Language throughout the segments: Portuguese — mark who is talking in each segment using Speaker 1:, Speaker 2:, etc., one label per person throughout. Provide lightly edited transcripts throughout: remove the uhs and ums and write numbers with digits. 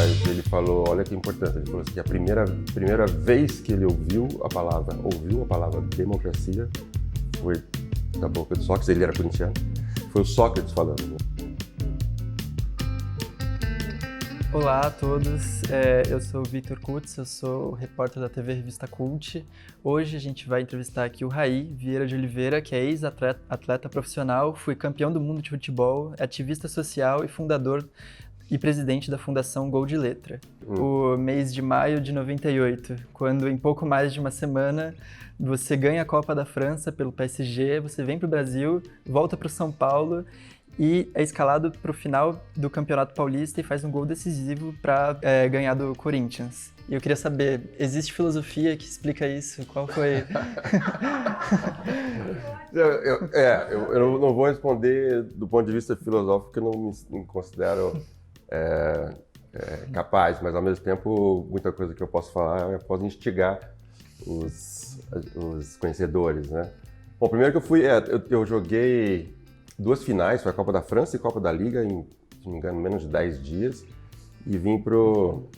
Speaker 1: mas ele falou, olha que importante, ele falou assim, que a primeira vez que ele ouviu a palavra democracia foi da boca do Sócrates, ele era corintiano, foi o Sócrates falando. Né?
Speaker 2: Olá a todos, eu sou o Vitor Kutz, eu sou o repórter da TV Revista Cult. Hoje a gente vai entrevistar aqui o Raí Vieira de Oliveira, que é ex-atleta profissional, foi campeão do mundo de futebol, ativista social e fundador e presidente da Fundação Gol de Letra. O mês de maio de 98, quando em pouco mais de uma semana você ganha a Copa da França pelo PSG, você vem para o Brasil, volta para o São Paulo e é escalado para o final do Campeonato Paulista e faz um gol decisivo para ganhar do Corinthians. E eu queria saber, existe filosofia que explica isso? Qual foi?
Speaker 1: Eu não vou responder do ponto de vista filosófico, porque eu não me considero capaz, mas ao mesmo tempo, muita coisa que eu posso falar, eu posso instigar os conhecedores, né? Bom, primeiro que eu joguei 2 finais, foi a Copa da França e a Copa da Liga em, se não me engano, menos de 10 dias e vim pro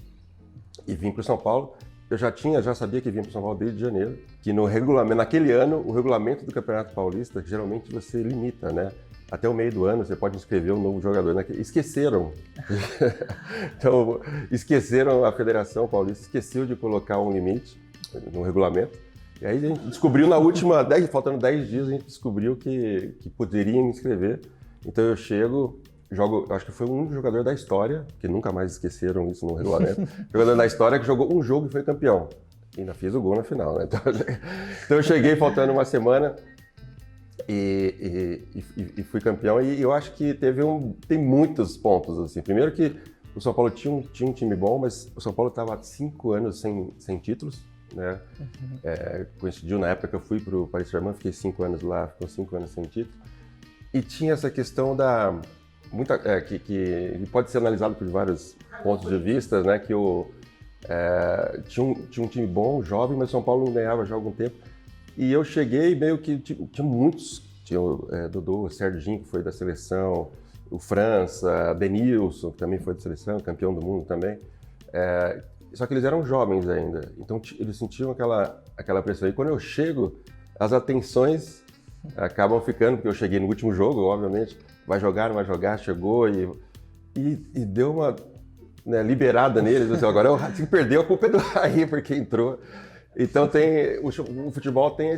Speaker 1: São Paulo. Eu já sabia que vinha pro São Paulo desde janeiro, que no regulamento, naquele ano, o regulamento do Campeonato Paulista, que geralmente você limita, né? Até o meio do ano você pode inscrever um novo jogador. Esqueceram. Então, a Federação Paulista esqueceu de colocar um limite no regulamento. E aí a gente descobriu faltando 10 dias, a gente descobriu que poderia me inscrever. Então eu jogo, acho que foi um jogador da história, que nunca mais esqueceram isso no regulamento, jogador da história que jogou um jogo e foi campeão. E ainda fiz o gol na final, né? Então eu cheguei faltando uma semana e fui campeão. E eu acho que tem muitos pontos, assim. Primeiro que o São Paulo tinha um time bom, mas o São Paulo estava há 5 anos sem títulos. Né? Coincidiu na época que eu fui para o Paris Saint-Germain, fiquei 5 anos lá, ficou 5 anos sem título. E tinha essa questão que pode ser analisado por vários pontos de vista, né? Que tinha um time bom, jovem, mas o São Paulo não ganhava já há algum tempo. E eu cheguei meio que tinha muitos, tinha o Dodô, o Serginho, que foi da seleção, o França, Denilson, que também foi da seleção, campeão do mundo também. Só que eles eram jovens ainda, então eles sentiam aquela pressão. E quando eu chego, as atenções acabam ficando, porque eu cheguei no último jogo, obviamente, vai jogar, não vai jogar, chegou e deu uma liberada neles. Assim, agora se perdeu, a culpa é do Raí, porque entrou. Então o futebol tem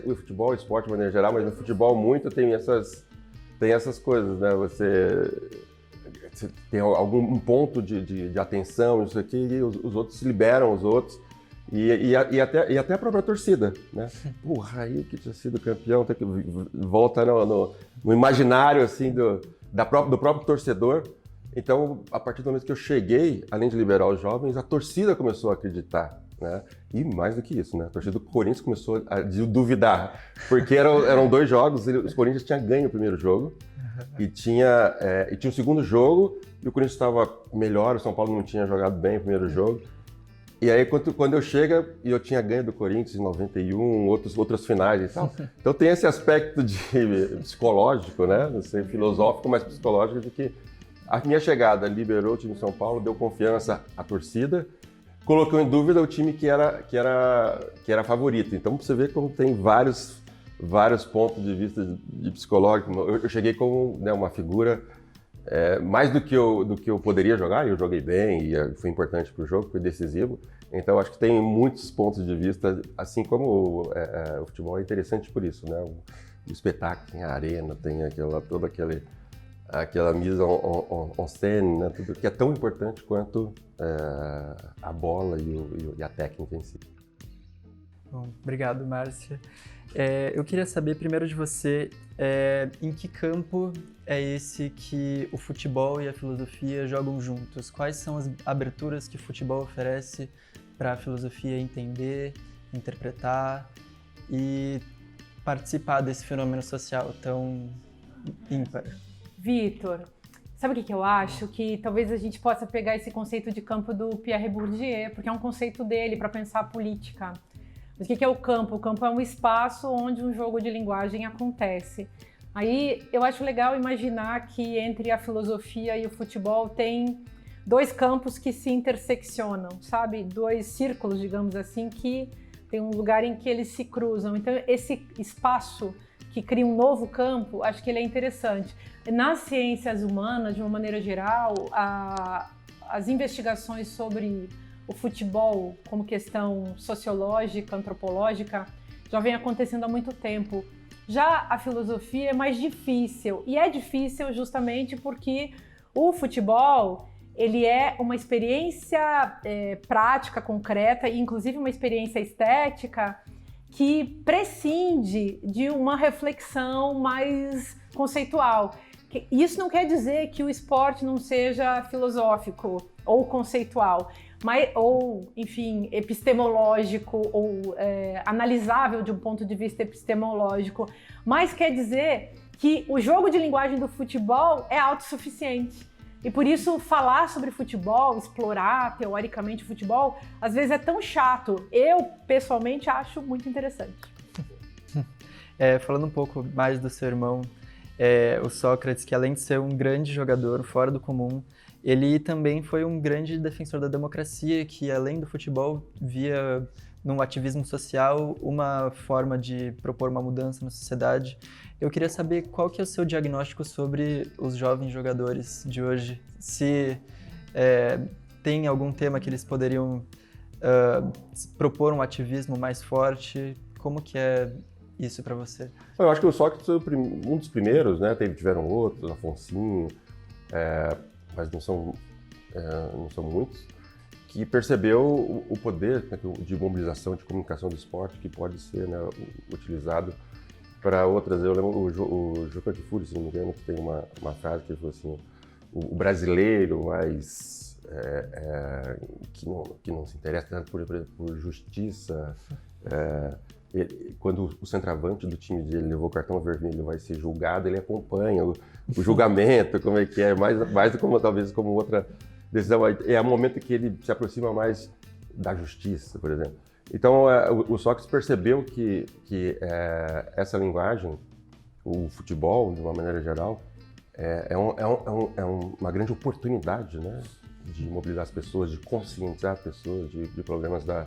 Speaker 1: o futebol, o esporte de maneira geral, mas no futebol muito tem essas coisas, né? Você tem algum ponto de atenção, isso aqui, e os outros se liberam, os outros, e até a própria torcida, né? O Raí que tinha sido campeão, tem que volta no imaginário assim, do próprio torcedor. Então, a partir do momento que eu cheguei, além de liberar os jovens, a torcida começou a acreditar, né? E mais do que isso, né? A torcida do Corinthians começou a duvidar, porque eram 2 jogos, os Corinthians tinham ganho o primeiro jogo, e tinha o segundo jogo, e o Corinthians estava melhor, o São Paulo não tinha jogado bem o primeiro jogo. E aí, quando eu chego, e eu tinha ganho do Corinthians em 91, outras finais e tal. Então tem esse aspecto de psicológico, né? Não sei, filosófico, mas psicológico, de que a minha chegada liberou o time de São Paulo, deu confiança à torcida, colocou em dúvida o time que era favorito. Então você vê como tem vários pontos de vista de psicológico. Eu cheguei como uma figura mais do que eu poderia jogar, e eu joguei bem, e foi importante para o jogo, foi decisivo. Então acho que tem muitos pontos de vista, assim como o futebol é interessante por isso, né? O espetáculo, tem a arena, tem toda aquela mise en scène, né? Tudo que é tão importante quanto a bola e a técnica em si.
Speaker 2: Bom, obrigado, Márcia. Eu queria saber primeiro de você, em que campo é esse que o futebol e a filosofia jogam juntos? Quais são as aberturas que o futebol oferece para a filosofia entender, interpretar e participar desse fenômeno social tão ímpar?
Speaker 3: Vitor, sabe o que eu acho? Que talvez a gente possa pegar esse conceito de campo do Pierre Bourdieu, porque é um conceito dele para pensar a política. Mas o que é o campo? O campo é um espaço onde um jogo de linguagem acontece. Aí eu acho legal imaginar que entre a filosofia e o futebol tem dois campos que se interseccionam, sabe? Dois círculos, digamos assim, que tem um lugar em que eles se cruzam. Então, esse espaço que cria um novo campo, acho que ele é interessante. Nas ciências humanas, de uma maneira geral, as investigações sobre o futebol como questão sociológica, antropológica, já vem acontecendo há muito tempo. Já a filosofia é mais difícil, e é difícil justamente porque o futebol ele é uma experiência prática, concreta, e inclusive uma experiência estética que prescinde de uma reflexão mais conceitual. Isso não quer dizer que o esporte não seja filosófico ou conceitual, ou, enfim, epistemológico ou analisável de um ponto de vista epistemológico, mas quer dizer que o jogo de linguagem do futebol é autossuficiente. E por isso falar sobre futebol, explorar teoricamente o futebol, às vezes é tão chato. Eu, pessoalmente, acho muito interessante.
Speaker 2: Falando um pouco mais do seu irmão, o Sócrates, que além de ser um grande jogador fora do comum, ele também foi um grande defensor da democracia, que além do futebol via no ativismo social uma forma de propor uma mudança na sociedade. Eu queria saber qual que é o seu diagnóstico sobre os jovens jogadores de hoje, se tem algum tema que eles poderiam propor um ativismo mais forte, como que é isso para você?
Speaker 1: Eu acho que o Sócrates foi um dos primeiros, né? Tiveram outros, Afonsinho, mas não são muitos, que percebeu o poder, né, de mobilização, de comunicação do esporte que pode ser, né, utilizado para outras. Eu lembro o Juca Kfouri, se não me engano, que tem uma frase que ele falou assim: o brasileiro mais que não se interessa tanto por justiça, quando o centroavante do time dele levou o cartão vermelho, vai ser julgado, ele acompanha o julgamento, como é que é, mais do que talvez como outra decisão. É o momento que ele se aproxima mais da justiça, por exemplo. Então, o Sócrates percebeu que essa linguagem, o futebol, de uma maneira geral, é uma grande oportunidade, né, de mobilizar as pessoas, de conscientizar as pessoas de problemas da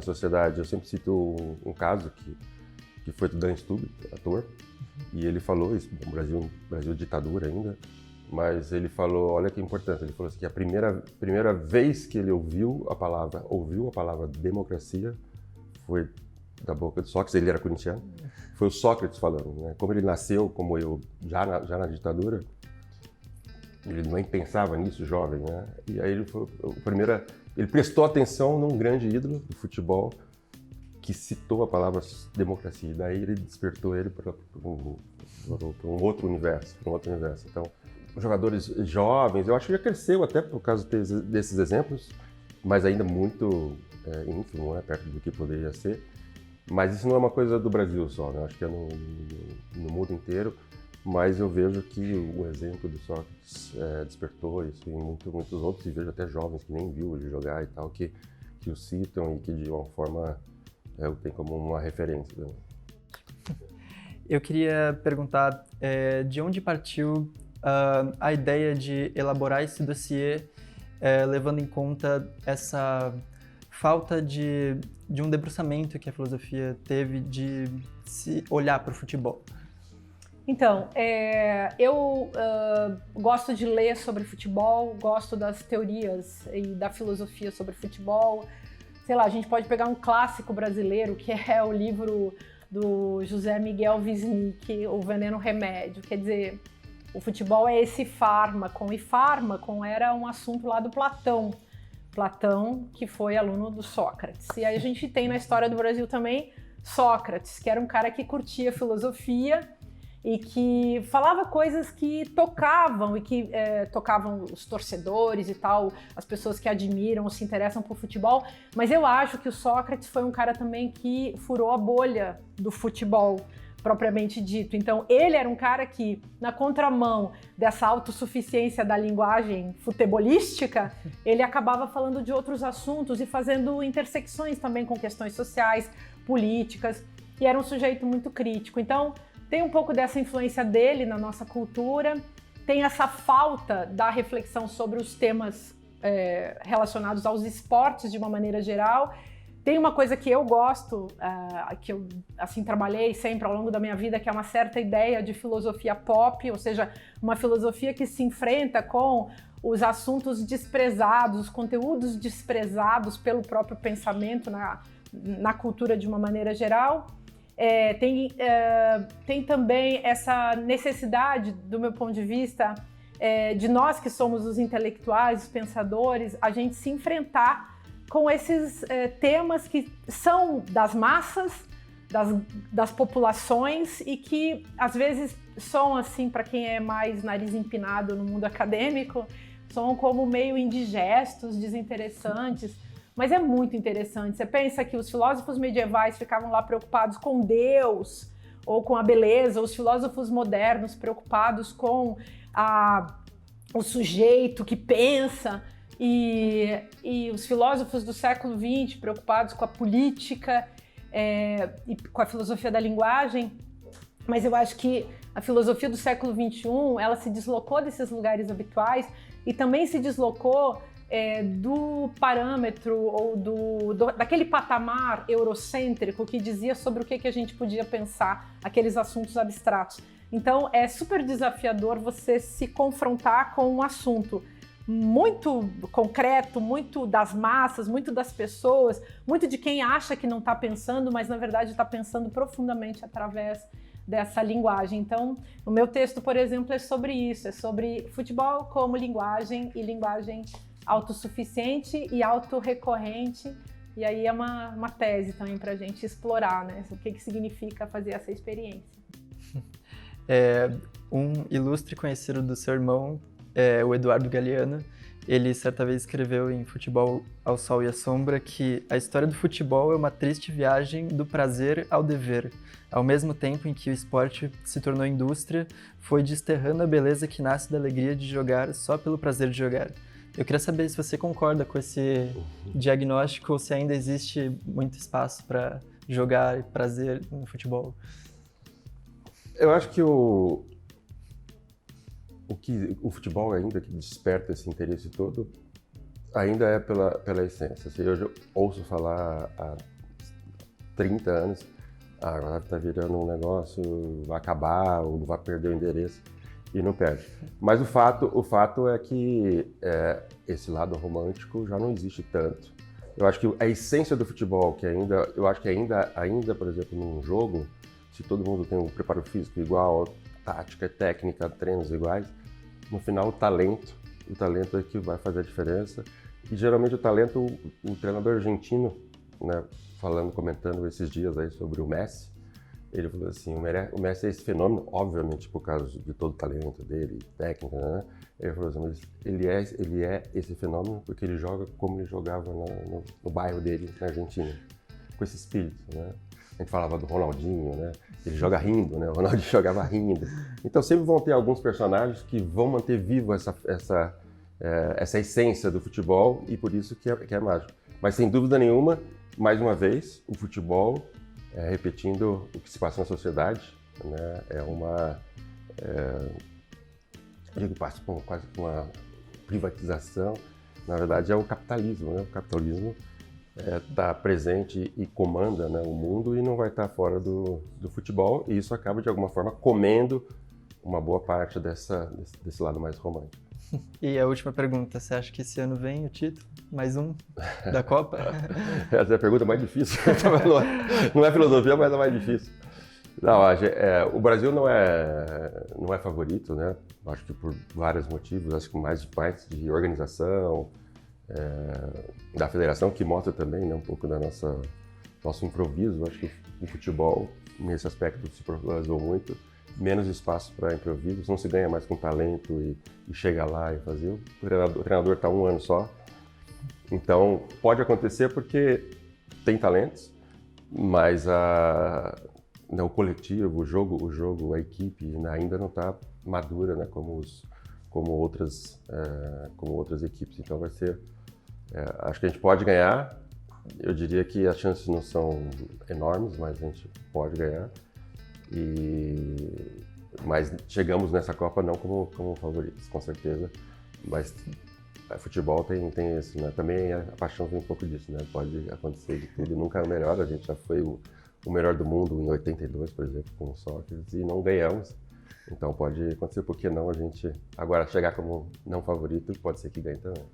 Speaker 1: sociedade. Eu sempre cito um caso que foi do Dan Stubbe, ator, e ele falou isso, no Brasil ditadura ainda, mas ele falou, olha que importante, ele falou assim, que a primeira vez que ele ouviu a palavra democracia foi da boca de Sócrates. Ele era corintiano, foi o Sócrates falando, né? Como ele nasceu, como eu, já na ditadura, ele nem pensava nisso, jovem, né? E aí ele prestou atenção num grande ídolo do futebol que citou a palavra democracia. E daí ele despertou ele para um outro universo, Então, os jogadores jovens, eu acho que já cresceu até por causa desses exemplos, mas ainda muito ínfimo, né, perto do que poderia ser. Mas isso não é uma coisa do Brasil só, né? Acho que é no mundo inteiro. Mas eu vejo que o exemplo do Sócrates despertou isso em muitos outros, e vejo até jovens que nem viu ele jogar e tal, que o citam e que de uma forma eu tenho como uma referência. Né?
Speaker 2: Eu queria perguntar de onde partiu a ideia de elaborar esse dossiê, levando em conta essa falta de um debruçamento que a filosofia teve de se olhar para o futebol.
Speaker 3: Então, eu gosto de ler sobre futebol, gosto das teorias e da filosofia sobre futebol. Sei lá, a gente pode pegar um clássico brasileiro, que é o livro do José Miguel Wisnik, O Veneno Remédio. Quer dizer, o futebol é esse fármaco, e fármaco era um assunto lá do Platão. Platão, que foi aluno do Sócrates. E aí a gente tem na história do Brasil também Sócrates, que era um cara que curtia filosofia, e que falava coisas que tocavam, e que tocavam os torcedores e tal, as pessoas que admiram ou se interessam por futebol. Mas eu acho que o Sócrates foi um cara também que furou a bolha do futebol, propriamente dito. Então, ele era um cara que, na contramão dessa autossuficiência da linguagem futebolística, ele acabava falando de outros assuntos e fazendo intersecções também com questões sociais, políticas, e era um sujeito muito crítico. Então, tem um pouco dessa influência dele na nossa cultura, tem essa falta da reflexão sobre os temas relacionados aos esportes de uma maneira geral. Tem uma coisa que eu gosto, que eu assim, trabalhei sempre ao longo da minha vida, que é uma certa ideia de filosofia pop, ou seja, uma filosofia que se enfrenta com os assuntos desprezados, os conteúdos desprezados pelo próprio pensamento na cultura de uma maneira geral. Tem também essa necessidade, do meu ponto de vista, de nós que somos os intelectuais, os pensadores, a gente se enfrentar com esses temas que são das massas, das populações e que às vezes são, assim, para quem é mais nariz empinado no mundo acadêmico, são como meio indigestos, desinteressantes, mas é muito interessante. Você pensa que os filósofos medievais ficavam lá preocupados com Deus ou com a beleza, os filósofos modernos preocupados com o sujeito que pensa, e os filósofos do século XX preocupados com a política e com a filosofia da linguagem. Mas eu acho que a filosofia do século XXI, ela se deslocou desses lugares habituais e também se deslocou do parâmetro ou daquele patamar eurocêntrico que dizia sobre o que a gente podia pensar, aqueles assuntos abstratos. Então é super desafiador você se confrontar com um assunto muito concreto, muito das massas, muito das pessoas, muito de quem acha que não está pensando, mas na verdade está pensando profundamente através dessa linguagem. Então, o meu texto, por exemplo, é sobre isso, é sobre futebol como linguagem e linguagem autossuficiente e autorrecorrente. E aí é uma tese também para a gente explorar, né? O que significa fazer essa experiência.
Speaker 2: Um ilustre conhecido do seu irmão, o Eduardo Galeano, ele certa vez escreveu em Futebol ao Sol e à Sombra que a história do futebol é uma triste viagem do prazer ao dever. Ao mesmo tempo em que o esporte se tornou indústria, foi desterrando a beleza que nasce da alegria de jogar só pelo prazer de jogar. Eu queria saber se você concorda com esse diagnóstico ou se ainda existe muito espaço para jogar e prazer no futebol.
Speaker 1: Eu acho que o futebol ainda que desperta esse interesse todo ainda é pela essência. Assim, eu ouço falar há 30 anos, agora está virando um negócio, vai acabar ou vai perder o endereço, e não perde. Mas o fato é que esse lado romântico já não existe tanto. Eu acho que a essência do futebol, que ainda, por exemplo, num jogo, se todo mundo tem um preparo físico igual, tática, técnica, treinos iguais, no final o talento é que vai fazer a diferença. E geralmente o talento, o treinador argentino, né, comentando esses dias aí sobre o Messi, ele falou assim, o Messi é esse fenômeno, obviamente por causa de todo o talento dele, técnica, né? Ele falou assim, mas ele é esse fenômeno porque ele joga como ele jogava no bairro dele, na Argentina, com esse espírito, né? A gente falava do Ronaldinho, né? Ele joga rindo, né? O Ronaldinho jogava rindo. Então sempre vão ter alguns personagens que vão manter vivo essa essência do futebol e por isso que é mágico. Mas sem dúvida nenhuma, mais uma vez, o futebol, repetindo o que se passa na sociedade, né? Eu digo que passa quase por uma privatização. Na verdade é o capitalismo, né? O capitalismo está presente e comanda, né, o mundo e não vai estar fora do futebol, e isso acaba de alguma forma comendo uma boa parte desse lado mais romântico.
Speaker 2: E a última pergunta, você acha que esse ano vem o título? Mais um da Copa?
Speaker 1: Essa é a pergunta mais difícil. Não é filosofia, mas é mais difícil. Não, o Brasil não é favorito, né? Acho que por vários motivos, acho que mais de organização, da federação, que mostra também, né, um pouco da nosso improviso. Acho que o futebol, nesse aspecto, se popularizou muito. Menos espaço para improvisos, não se ganha mais com talento e chega lá e fazer. O treinador está um ano só. Então, pode acontecer porque tem talentos, mas o coletivo, o jogo, a equipe ainda não está madura, né, como outras equipes. Então vai ser... acho que a gente pode ganhar. Eu diria que as chances não são enormes, mas a gente pode ganhar. E Mas chegamos nessa Copa não como favoritos, com certeza. Mas futebol tem isso, né? Também a paixão vem um pouco disso, né? Pode acontecer de tudo, nunca é o melhor. A gente já foi o melhor do mundo em 82, por exemplo, com o Sócrates, e não ganhamos. Então pode acontecer, por que não a gente agora chegar como não favorito, pode ser que ganhe também.